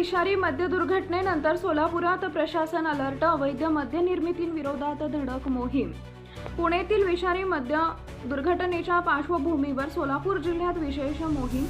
विषारी मद्य दुर्घटनेनंतर सोलापुरात प्रशासन अलर्ट. अवैध मद्य निर्मितीविरोधात धडक मोहीम. पुण्यातील विषारी मद्य दुर्घटनेच्या पार्श्वभूमीवर सोलापूर जिल्ह्यात विशेष मोहीम.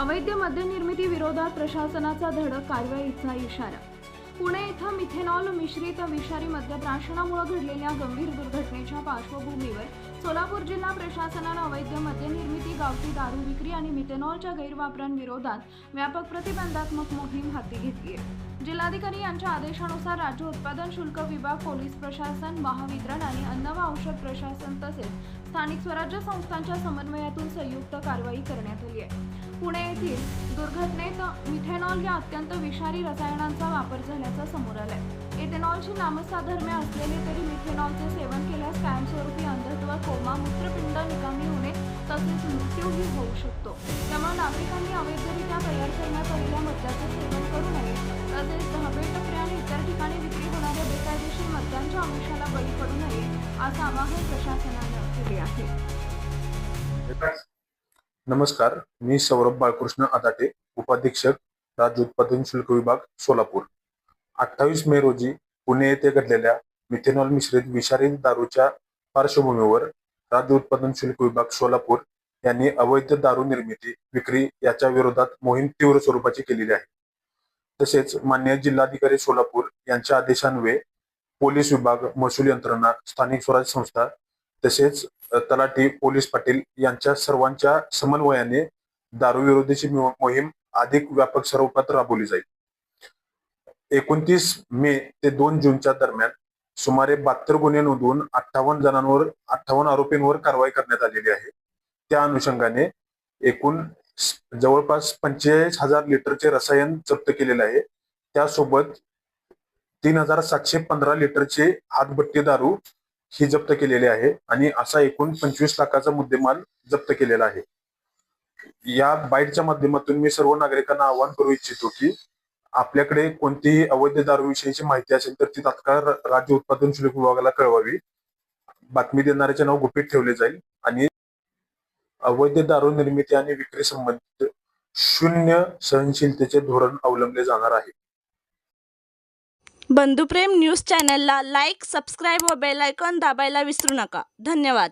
अवैध मद्य निर्मिती विरोधात प्रशासनाचा धडक कारवाईचा इशारा. पुणे इथं मिथेनॉल मिश्रित विषारी मद्य प्राशनामुळे घडलेल्या गंभीर दुर्घटनेच्या पार्श्वभूमीवर सोलापूर जिल्हा प्रशासनाने अवैध मद्य निर्मिती, गावठी दारू विक्री आणि मिथेनॉलच्या गैरवापरांविरोधात व्यापक प्रतिबंधात्मक मोहीम हाती घेतली आहे. जिल्हाधिकारी यांच्या आदेशानुसार राज्य उत्पादन शुल्क विभाग, पोलीस प्रशासन, महावितरण आणि अन्न व औषध प्रशासन तसेच स्थानिक स्वराज्य संस्थांच्या समन्वयातून संयुक्त कारवाई करण्यात आली आहे. पुणे येथील दुर्घटनेत मिथेनॉल या अत्यंत विषारी रसायनांचा वापर झाल्याचं समोर आलंय. इथेनॉलची नामसाधर्म्य असलेली तरी मिथेनॉलचे सेवन केल्यास कायमस्वरूपी अंधत्व, कोमा, मूत्रपिंड निकामी होणे तसेच मृत्यूही होऊ शकतो. त्यामुळे नागरिकांनी अवैधरित्या तयार करण्यात आलेल्या मद्याचे सेवन करू नये. तसेच धाबे, टपरी आणि इतर ठिकाणी विक्री होणाऱ्या बेकायदेशीर मद्यांच्या आमिषाला बळी पडू नये असं आवाहन प्रशासनाने केले आहे. नमस्कार, मी सौरभ बाळकृष्ण आदाटे, उपाधीक्षक, राज्य उत्पादन शुल्क विभाग, सोलापूर. 28 मे रोजी पुणे येथे घडलेल्या मिथेनॉल मिश्रित विषारी दारूच्या पार्श्वभूमीवर राज्य उत्पादन शुल्क विभाग, सोलापूर यांनी अवैध दारू निर्मिती, विक्री याच्या विरोधात मोहीम तीव्र स्वरूपाची केलेली आहे. तसेच माननीय जिल्हाधिकारी सोलापूर यांच्या आदेशान्वये पोलीस विभाग, महसूल यंत्रणा, स्थानिक स्वराज्य संस्था तसेच तलाठी, पोलीस पाटील यांच्या सर्वांच्या समन्वयाने दारू विरोधीची मोहीम अधिक व्यापक स्वरूपात राबवली जाईल. 29 मे ते 2 जूनच्या दरम्यान सुमारे 72 गुन्हे नोंदवून 58 आरोपींवर कारवाई करण्यात आलेली आहे. त्या अनुषंगाने एकूण जवळपास 45,000 लिटरचे रसायन जप्त केलेले आहे. त्यासोबत 3,715 लिटरचे हातभट्टी दारू ही जप्त केलेली आहे आणि असा एकूण 25 लाखाचा मुद्देमाल जप्त केलेला आहे. या बाईटच्या माध्यमातून मी सर्व नागरिकांना आवाहन करू इच्छितो की आपल्याकडे कोणतीही अवैध दारूविषयीची माहिती असेल तर ती तात्काळ राज्य उत्पादन शुल्क विभागाला कळवावी. बातमी देणाऱ्याचे नाव गुपित ठेवले जाईल आणि अवैध दारू निर्मिती आणि विक्री संबंधित शून्य सहनशीलतेचे धोरण अवलंबले जाणार आहे. बंधुप्रेम न्यूज चॅनलला लाईक, सबस्क्राईब व बेल आयकॉन दाबायला विसरू नका. धन्यवाद.